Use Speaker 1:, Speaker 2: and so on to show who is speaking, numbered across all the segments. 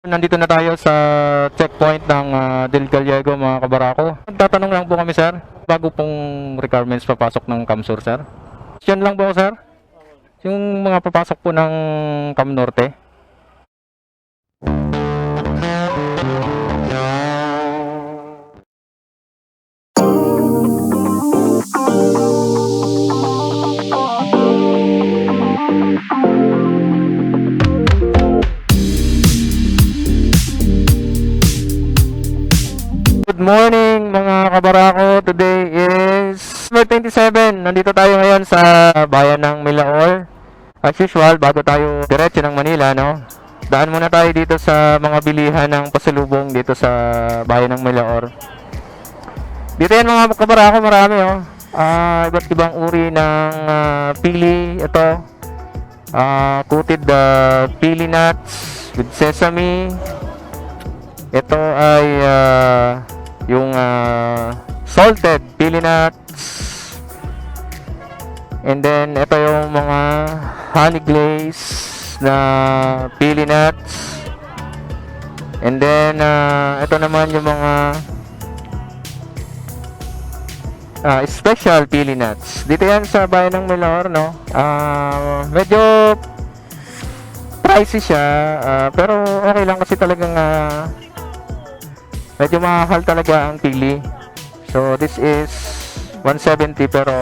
Speaker 1: Nandito na tayo sa checkpoint ng Del Gallego, mga kabarako. Tatanong lang po kami, sir, bago pong requirements papasok ng Camsur, sir. Yan lang po, sir. Yung mga papasok po ng Cam Norte. Good morning, mga kabarako. Today is November 27. Nandito tayo ngayon sa bayan ng Milaor. As usual, bago tayo diretso ng Manila, no? Daan muna tayo dito sa mga bilihan ng pasalubong dito sa bayan ng Milaor. Dito yan, mga kabarako, marami, oh. Iba't ibang uri ng pili. Ito, coated pili nuts with sesame. Ito ay yung salted pili nuts, and then ito yung mga honey glaze na pili nuts, and then ito naman yung mga special pili nuts. Dito yan sa bayan ng Milaor, no? Medyo pricey siya, pero okay lang kasi talagang medyo mahal talaga ang pili. So this is 170 pero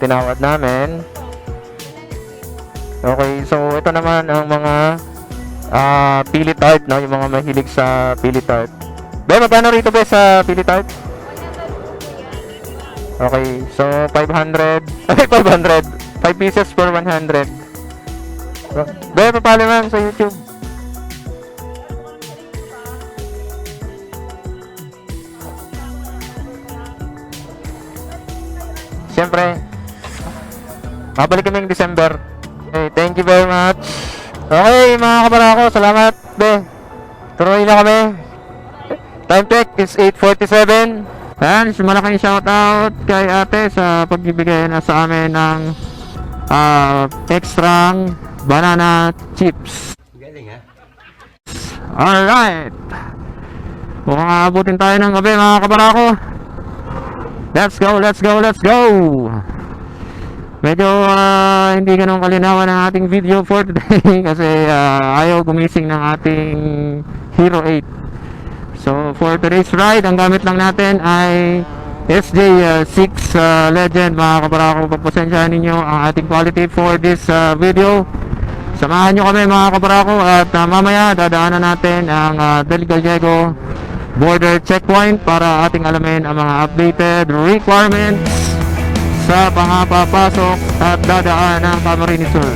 Speaker 1: tinawad namin. Okay, so ito naman ang mga pili tart, no? Yung mga mahilig sa pili tart. Be, magkano rito, be, sa pili tart? Okay, so 500. Okay, 500. 5 pieces for 100. Be, papalo man sa YouTube. Siyempre, babalik kami ng December. Okay, thank you very much. Okay, mga kabarako, salamat. Be, tuloy na kami. Time check is 8:47. And malaking shoutout kay ate sa pagbibigay na sa amin ng extra banana chips.
Speaker 2: Galing, ha?
Speaker 1: Alright, mukhang aabutin tayo ng gabi, mga kabarako. Let's go, let's go, let's go! Medyo hindi ganun kalinawan ang ating video for today kasi ayaw gumising ng ating Hero 8. So for today's ride, ang gamit lang natin ay SJ6 Legend, mga kabarako. Pagpasensyahan ninyo ang ating quality for this video. Samahan nyo kami, mga kabarako, at mamaya dadaanan natin ang Del Gallego border checkpoint para ating alamin ang mga updated requirements sa pangapapasok at dadaan ng Camarines Sur.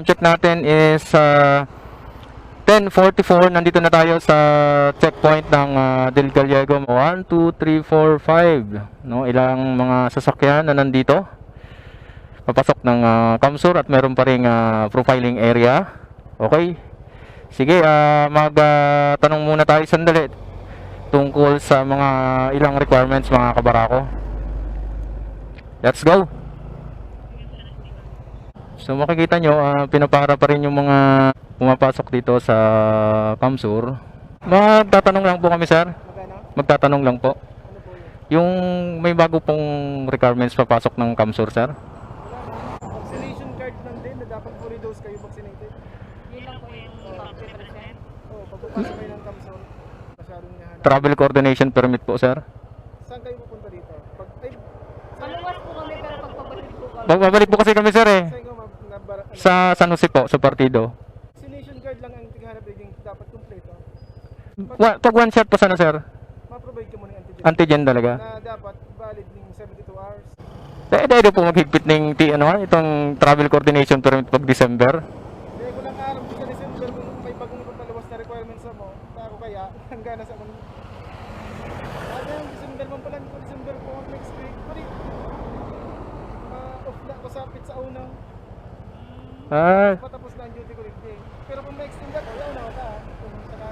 Speaker 1: Check natin is 10:44. Nandito na tayo sa checkpoint ng Del Gallego. 1, 2, 3, 4, 5, no? Ilang mga sasakyan na nandito papasok ng Camsur at meron pa ring profiling area. Okay, sige, tanong muna tayo sandali tungkol sa mga ilang requirements, mga kabarako. Let's go. So makikita nyo, pinapara pa rin yung mga pumapasok dito sa Kamsur. Magtatanong lang po kami, sir.
Speaker 2: Magkano?
Speaker 1: Magtatanong lang po.
Speaker 2: Ano po yun?
Speaker 1: Yung may bago pong requirements papasok ng Kamsur, sir.
Speaker 2: Wala na. Vaccination card lang din na dapat fully dose kayo vaccinated.
Speaker 3: Yun lang po yung pag-present.
Speaker 2: Oo, pagpapasok kayo ng Kamsor, masyadong nahanap.
Speaker 1: Travel coordination permit po, sir.
Speaker 2: Saan kayo pupunta dito? Pag, ay,
Speaker 3: Maluwas po kami pero pagpabalik po kami.
Speaker 1: Babalik po kasi kami, sir, eh.
Speaker 2: saan ko ano,
Speaker 1: Sa San Jose po, sa partido.
Speaker 2: vaccination card lang ang tighanap din dapat kompleto.
Speaker 1: Pag one shot po sana, sir.
Speaker 2: Ma-provide ka muna ng antigen.
Speaker 1: Antigen talaga.
Speaker 2: Na dapat valid ng 72 hours.
Speaker 1: Dahil po maghigpit ng itong travel coordination permit pag December.
Speaker 2: Kaya ko lang aram sa December kung may bagong papaluwas na requirements mo. Ako kaya, hanggang sa kung... Hanggang December man pala, ko December po next week. Pari, off na ako sa pit sa unang.
Speaker 1: Ah,
Speaker 2: Patapos na ang duty ko rin. Pero kung may extend ako, yaw na ka. Kung saka,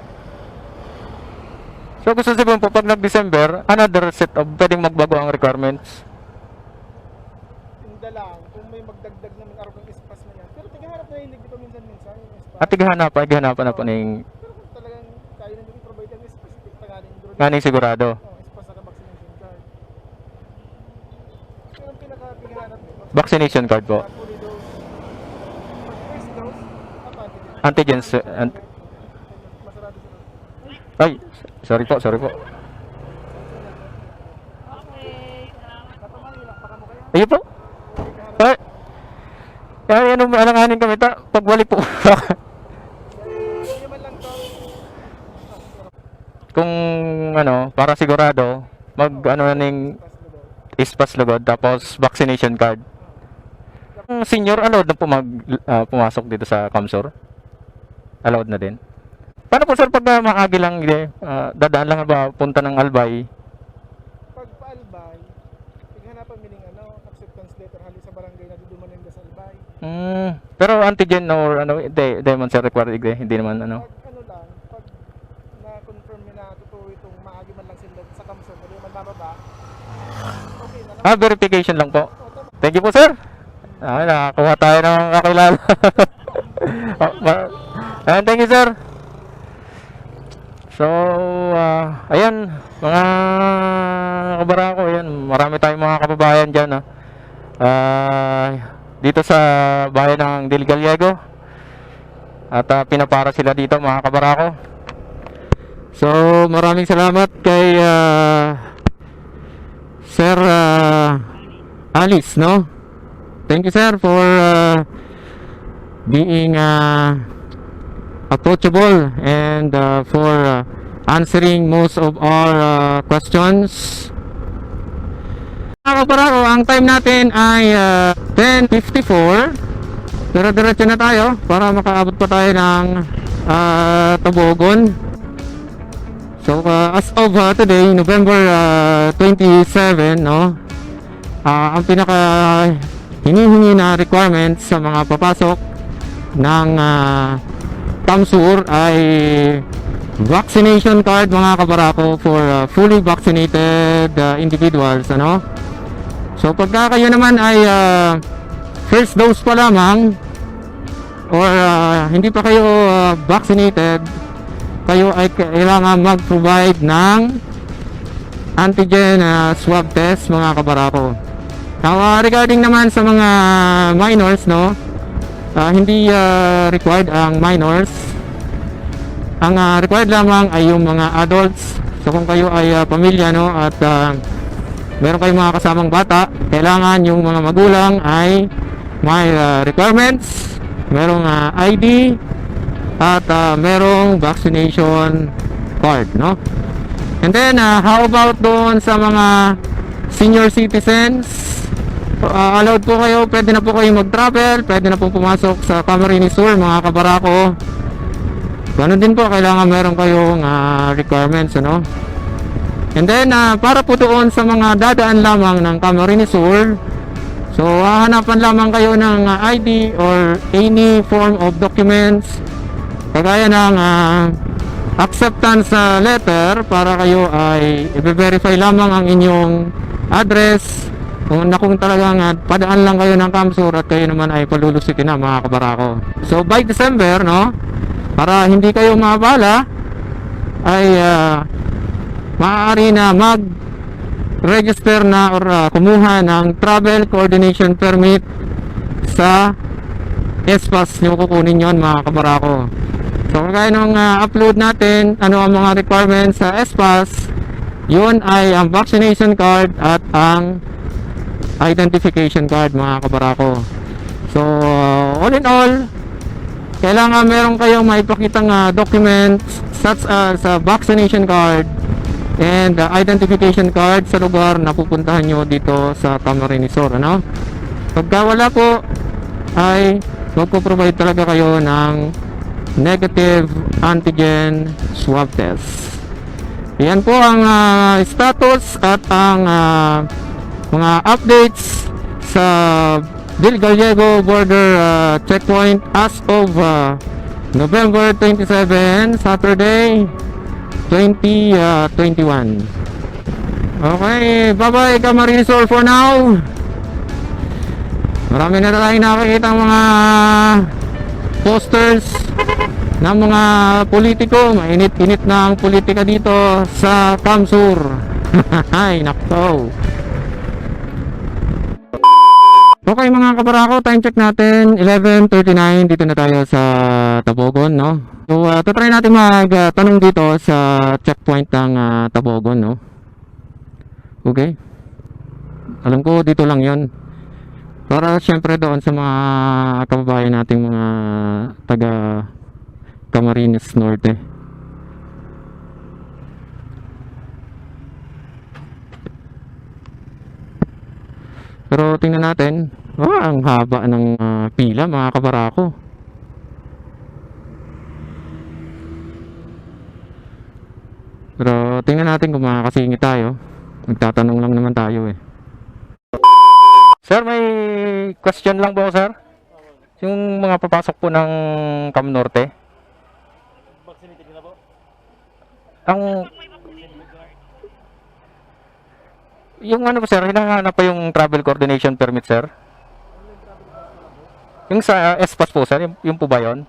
Speaker 1: so gusto sabihin po, pag nag-December, another set of pwedeng magbago ang requirements.
Speaker 2: tinda lang. Kung may magdagdag naman araw ng espas mo yan. Pero tigaharap na hindi pa minsan-minsan yung espas.
Speaker 1: At gihanapan na po ng
Speaker 2: Pero kung talagang kaya na din provide ang espas, tangaling drone.
Speaker 1: nganing sigurado.
Speaker 2: Espas sa vaccination card. Pero ang pinaka-tigaharap nito,
Speaker 1: Vaccination card po.
Speaker 2: fully dose. Pag first dose, antigen.
Speaker 1: Antigens.
Speaker 2: Masarado sila.
Speaker 1: Ay, sorry po.
Speaker 3: Okay. Salamat.
Speaker 2: Napamalila, baka mo kaya.
Speaker 1: Ayun po. Ay, kaya ano, alanganin kami pagbalik po.
Speaker 2: Hindi man lang to.
Speaker 1: Kung ano, para sigurado, ano ning ispas lugod tapos vaccination card. Ang senior allowed na po pumasok dito sa Kamsur? Allowed na din? Paano po, sir, pag maagi lang, dadaan lang ba punta ng Albay?
Speaker 2: Pag pa-albay, tighanapan mining acceptance letter hali sa barangay na dudumanin ka sa albay.
Speaker 1: Pero antigen or ano, hindi man, sir, required, hindi naman ano.
Speaker 2: Pag lang, pag na-confirm mo na totoo itong maagi man lang sila sa Kamsor, hindi man bababa, okay na.
Speaker 1: Verification lang po.
Speaker 2: O, tama.
Speaker 1: Thank you po, sir. Nakakuha tayo ng kakilala. Thank you, sir. So, ayan, mga kabarako, ayan, marami tayong mga kababayan dyan, dito sa bayan ng Del Gallego. At pinapara sila dito, mga kabarako. So, maraming salamat kay Sir Alice, no? Thank you, sir, for being approachable and for answering most of our questions. Mga kabarako, ang time natin ay 10:54. Diretso na tayo para makaabot pa tayo ng Tabogon. So as of today, November 27, no? Ang pinaka hinihingi na requirements sa mga papasok ng Kamsur ay vaccination card, mga kabarako, for fully vaccinated individuals, ano? So pagka kayo naman ay first dose pa lamang or hindi pa kayo vaccinated, kayo ay kailangan mag-provide ng antigen swab test, mga kabarako. Now, regarding naman sa mga minors, no, hindi required ang minors. Ang required lamang ay yung mga adults. So kung kayo ay pamilya, no, at meron kayong mga kasamang bata, kailangan yung mga magulang ay may requirements, merong ID, at merong vaccination card, no. And then how about doon sa mga senior citizens? Allowed po kayo, pwede na po kayo mag-travel, pwede na po pumasok sa Camarines Sur, mga kabarako. Ganun din po, kailangan meron kayong requirements, ano. And then para po doon sa mga dadaan lamang ng Camarines Sur, so hahanapan lamang kayo ng ID or any form of documents kagaya ng acceptance letter para kayo ay i-verify lamang ang inyong address kung talagang padaan lang kayo ng Kamsur at kayo naman ay palulusitin na mga kabarako. So by December, no, para hindi kayo maabala, ay maaari na mag-register na or kumuha ng travel coordination permit sa SPAS nyo. Kukunin yon mga kabarako. So kagaya nung upload natin, ano ang mga requirements sa SPAS, yun ay ang vaccination card at ang identification card mga kabarako. So all in all, kailangan meron kayong maipakitang documents such as vaccination card and identification card sa lugar na pupuntahan nyo dito sa Camarines Sur, ano? Pagka wala po ay magpo-provide talaga kayo ng negative antigen swab test. Yan po ang status at ang mga updates sa Bill Gallego border checkpoint as of November 27, Saturday 2021. Okay, bye-bye Camarines Sur for now. Marami na tayong nakikita mga posters ng mga politiko. Mainit-init na ang politika dito sa Kamsur. Ay, nakto. Okay mga kabarako, time check natin 11:39. Dito na tayo sa Tabogon, no? So try natin magtanong dito sa checkpoint ng Tabogon, no? Okay. Alam ko dito lang 'yon. Para syempre doon sa mga kababayan nating mga taga Camarines Norte. Pero tingnan natin, ang haba ng pila mga kabarako. Pero tingnan natin kung makakasingit tayo. Magtatanong lang naman tayo eh. Sir, may question lang po sir. Yung mga papasok po ng Cam Norte.
Speaker 2: Vaccinated na po?
Speaker 1: Ang yung ano po sir, hinahanap pa yung travel coordination permit sir? Yung sa SPAS po sir, yung po ba yun?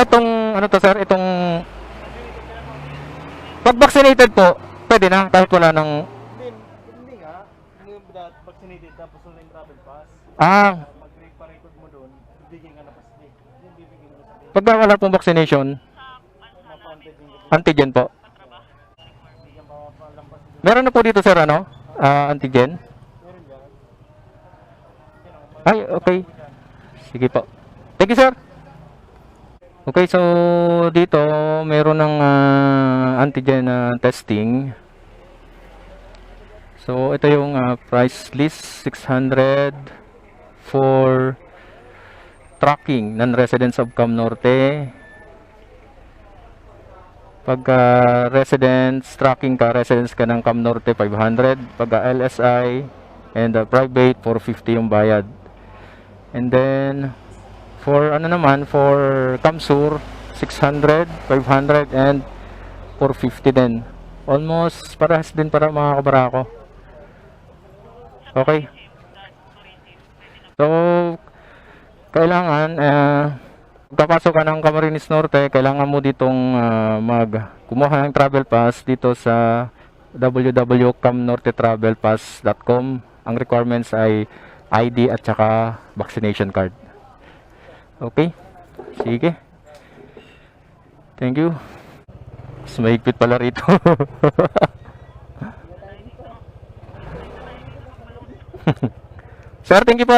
Speaker 1: Itong ano to sir, itong pag vaccinated po, pwede na kahit wala ng
Speaker 2: Hindi nga. Yung vaccinated tapos wala yung travel pass. Mag-record mo doon, bibigyan ka na pass. Yung bibigyan mo sa
Speaker 1: pag wala pong vaccination, antigen po. Meron na po dito sir ano? Antigen. Ay, okay. Sige po. Thank you sir. Okay, so dito meron ng antigen testing. So ito yung price list, 600 for tracking non-residents of Cam Norte. Pag residents, tracking ka, residents ka ng Cam Norte, 500. Pag LSI and private, 450 yung bayad. And then, for ano naman, for Kamsur, 600, 500, and 450 din. Almost parehas din para mga kabarako. Okay. So, kailangan, kapasok ka ng Camarines Norte, kailangan mo ditong kumuha ng travel pass dito sa www.camnortetravelpass.com. Ang requirements ay ID at saka vaccination card. Okay? Sige. Thank you. Mas mahigpit pala rito. Sir, thank you po.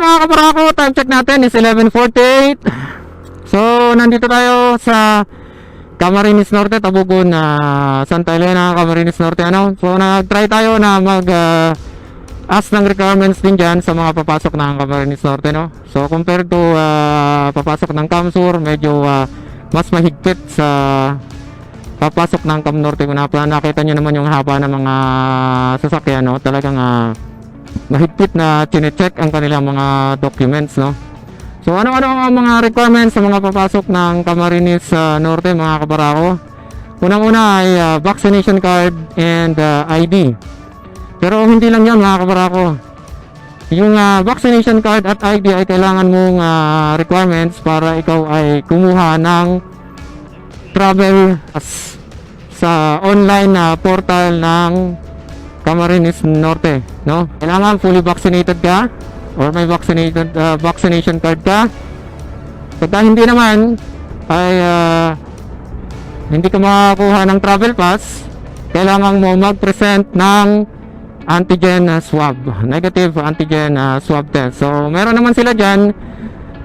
Speaker 1: Mga kabarako, time check natin is 11:48. So, nandito tayo sa Camarines Norte, Tabogon, Santa Elena, Camarines Norte, ano? So, nag-try tayo na ask ng requirements din dyan sa mga papasok ng Camarines Norte, no? So, compared to papasok ng Kamsur, medyo mas mahigpit sa papasok ng Cam Norte. Kung nakita nyo naman yung haba ng mga sasakyan, no? Talagang mahigpit na chinecheck ang kanilang mga documents, no? So ano-ano ang mga requirements sa mga papasok ng Camarines Norte mga kabarako? Unang-una ay vaccination card and ID. Pero hindi lang yan mga kabarako. Yung vaccination card at ID ay kailangan mong requirements para ikaw ay kumuha ng travel sa online portal ng Camarines Norte, no? Kailangan fully vaccinated ka or may vaccination card ka. Pagka hindi naman ay hindi ka makakuha ng travel pass, kailangan mo mag-present ng antigen swab, negative antigen swab test. So meron naman sila dyan.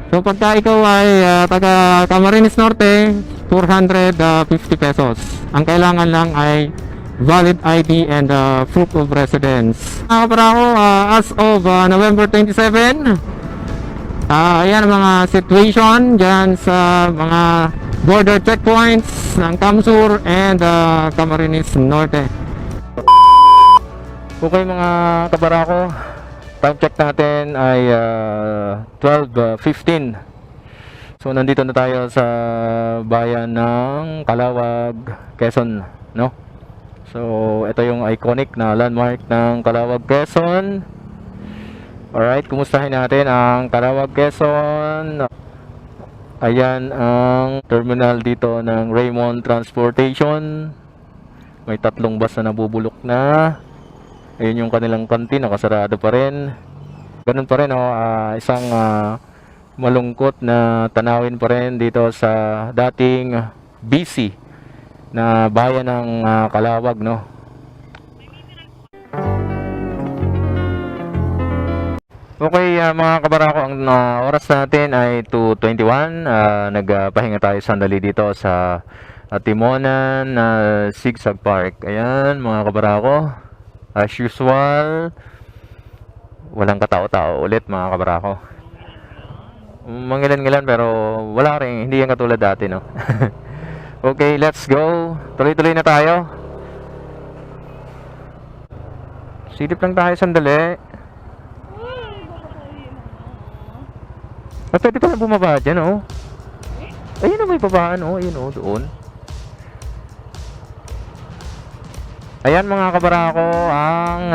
Speaker 1: So pagka ikaw ay taga Camarines Norte, 450 pesos. Ang kailangan lang ay valid ID and proof of residence. Para ako, as of November 27, ayan ang mga situation dyan sa mga border checkpoints ng Kamsur and Camarines Norte. Okay mga kabarako, time check natin ay 12:15. So nandito na tayo sa bayan ng Calawag, Quezon, no? So ito yung iconic na landmark ng Calawag, Quezon. Alright, kumustahin natin ang Calawag, Quezon. Ayan ang terminal dito ng Raymond Transportation. May 3 bus na nabubulok na. Ayun yung kanilang kantin, nakasarado pa rin. Ganun pa rin, isang malungkot na tanawin pa rin dito sa dating busy na bayan ng Calawag, no? Okay, mga kabarako, ang oras natin ay 2:21. Nagpahinga tayo sandali dito sa Timonan Zigzag Park. Ayan, mga kabarako. As usual, walang katao-tao ulit mga kabarako. Mangilan-ngilan pero wala rin, hindi yan katulad dati, no? Okay, let's go. Tuloy-tuloy na tayo. Silip lang tayo sandali. Pwede ka lang bumaba dyan, oh. Ayun na may babaan, oh. Ayun, oh, doon. Ayan mga kabarako, ang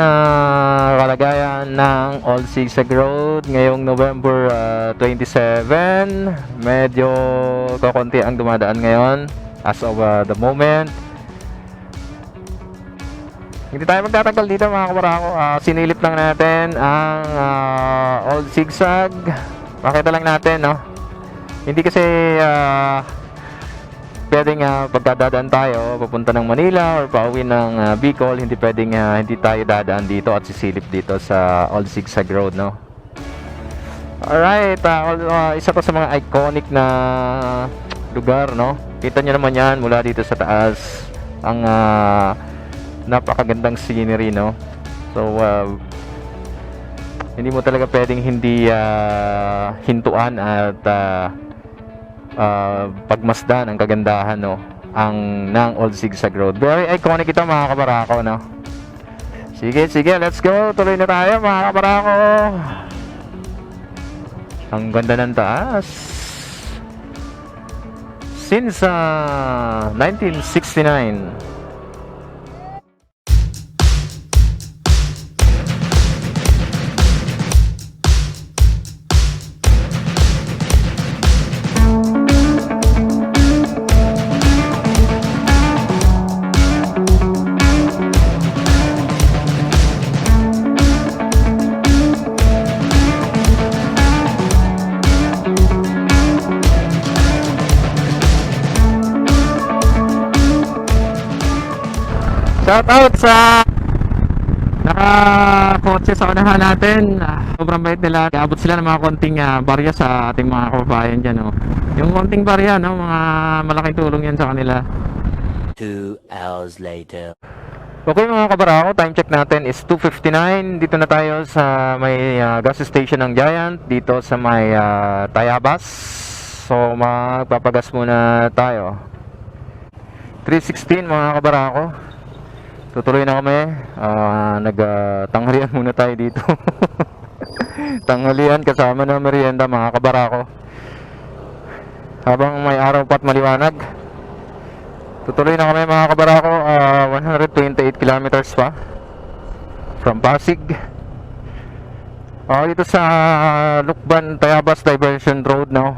Speaker 1: kalagayan ng Old Zigzag Road ngayong November 27. Medyo kakunti ang dumadaan ngayon as of the moment. Hindi tayo magtatagal dito mga kabarako. Sinilip lang natin ang Old Zigzag. Pakita lang natin, no? Hindi kasi pwedeng pagkadadaan tayo papunta ng Manila or pauwi ng Bicol, hindi pwedeng hindi tayo dadaan dito at sisilip dito sa Old Zigzag Road, no? Alright, isa to sa mga iconic na lugar, no? Kita nyo naman yan mula dito sa taas, ang napakagandang scenery, no? So hindi mo talaga pwedeng hindi hintuan at pagmasdan ang kagandahan, no, ng Old Zigzag Road. Very iconic ito mga kabarako, no? Sige, let's go. Tuloy na tayo mga kabarako. Ang ganda ng taas. Since 1969. Shout out sa naka-kotse sa unahan natin. Sobrang bait nila. Abot sila ng mga konting barya sa ating mga kababayan dyan, no? Yung konting barya, no? Mga malaking tulong yan sa kanila.
Speaker 4: 2 hours later.
Speaker 1: Okay mga kabarako, time check natin is 2:59. Dito na tayo sa may gas station ng Giant, dito sa may Tayabas. So magpapagas muna tayo. 3:16 mga kabarako. Tutuloy na kami. Nagtanghalian muna tayo dito. Tanghalian kasama ng merienda mga kabarako. Habang may araw pa't maliwanag. Tutuloy na kami mga kabarako. 128 kilometers pa from Pasig. Dito sa Lukban Tayabas Diversion Road no.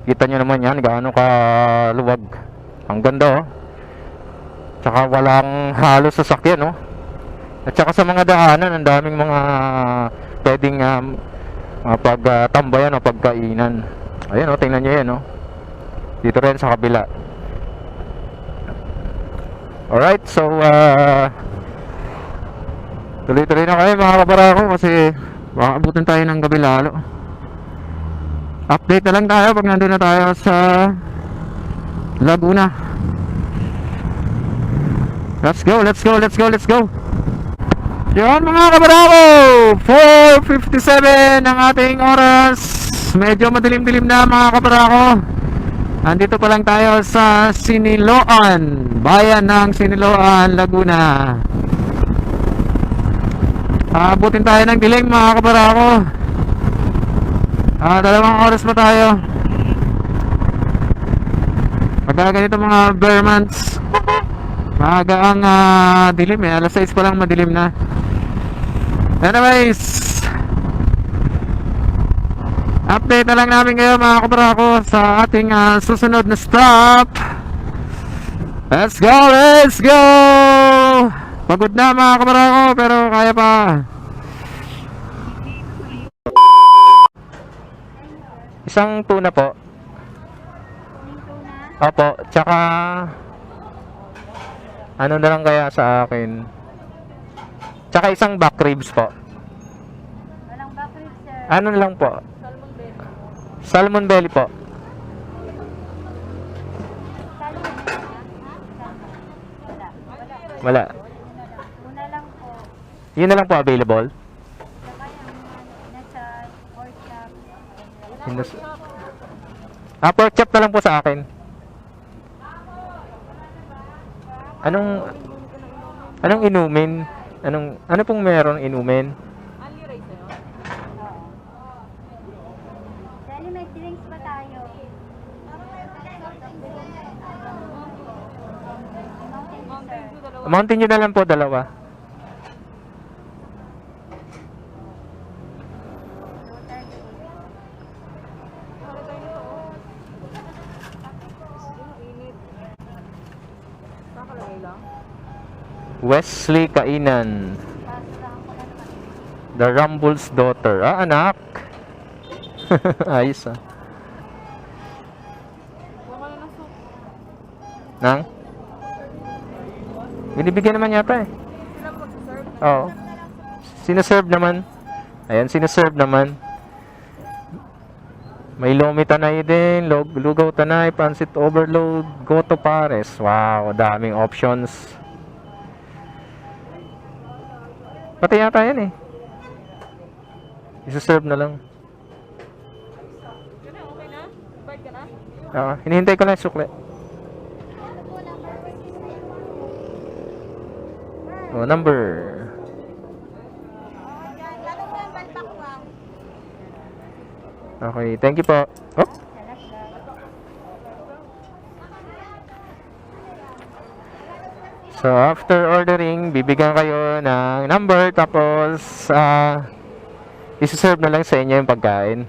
Speaker 1: Kita nyo naman yan gaano ka luwag. Ang ganda oh. Tsaka walang halos sasakyan no. At saka sa mga daanan, ang daming mga pwedeng pagtambayan o pagkainan. Ayan o, tingnan nyo yan o. Dito rin sa kabila. Alright, so tuloy-tuloy na kayo mga kabarako kasi makakabutan tayo ng gabi lalo. Update na lang tayo pag nandun na tayo sa Laguna. Let's go, let's go, let's go, let's go. Yan mga kabarako, 4:57 ang ating oras. Medyo madilim-dilim na mga kabarako. Andito pa lang tayo sa Siniloan, bayan ng Siniloan, Laguna. Abutin tayo ng dilim mga kabarako. 2 oras pa tayo. Pagka ganito mga bare months, maaga ang dilim eh. Alas 6 pa lang madilim na. Anyways, update na lang namin ngayon mga kabarako sa ating susunod na stop. Let's go, let's go. Pagod na mga kabarako pero kaya pa. Isang tuna po. Opo, tsaka ano na lang kaya sa akin? Tsaka isang back ribs po.
Speaker 3: Walang back ribs, sir.
Speaker 1: Ano na lang po?
Speaker 3: Salmon belly.
Speaker 1: Salmon belly po.
Speaker 3: Salmon belly.
Speaker 1: Wala.
Speaker 3: Una lang po.
Speaker 1: Yun na lang po available.
Speaker 3: Saka yung nasa pork chop.
Speaker 1: Pork chop na lang po sa akin. Anong inumin? Ano pong meron inumin?
Speaker 3: Dali may drinks pa tayo.
Speaker 1: Mountain Dew na lang po, dalawa. Wesley Kainan, The Rumble's daughter. Anak. Ayos Nang? Binibigyan naman yata eh. Oo. Sinaserve naman. Ayan, sinaserve naman. May lomi tanay din, lugaw tanay, pancit overload, goto pares. Wow, daming options. Pati yata yan eh. Isa-serve na lang.
Speaker 3: Okay na? Bite ka na?
Speaker 1: Hinihintay ko lang yung sukle. Number. Okay, thank you po. Oh. So after ordering, bibigyan kayo ng number tapos isi-serve na lang sa inyo yung pagkain.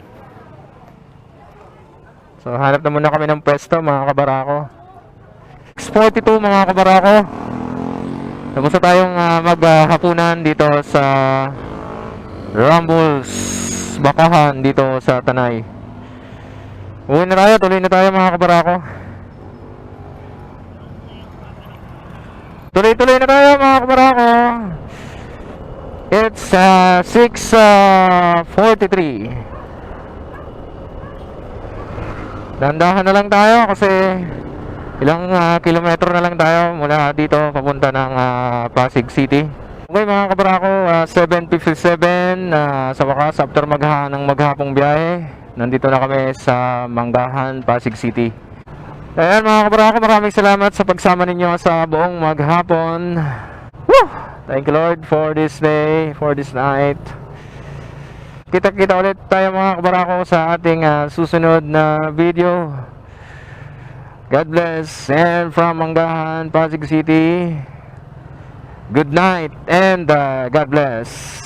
Speaker 1: So hanap na muna kami ng pwesto mga kabarako. 6:42 mga kabarako. Tapos na tayong maghapunan dito sa Rumbles Bakahan dito sa Tanay. Uwi na tayo, tuloy na tayo mga kabarako. Tuloy-tuloy na tayo mga kabarako. It's 6:43. Dandahan na lang tayo kasi ilang kilometro na lang tayo mula dito papunta ng Pasig City. Okay mga kabarako, 7:57 sa wakas after maghapong biyahe. Nandito na kami sa Manggahan, Pasig City. Ayan mga kabarako, maraming salamat sa pagsama ninyo sa buong maghapon. Woo! Thank you Lord for this day, for this night. Kita-kita ulit tayo mga kabarako sa ating susunod na video. God bless. And from Manggahan, Pasig City, good night and God bless.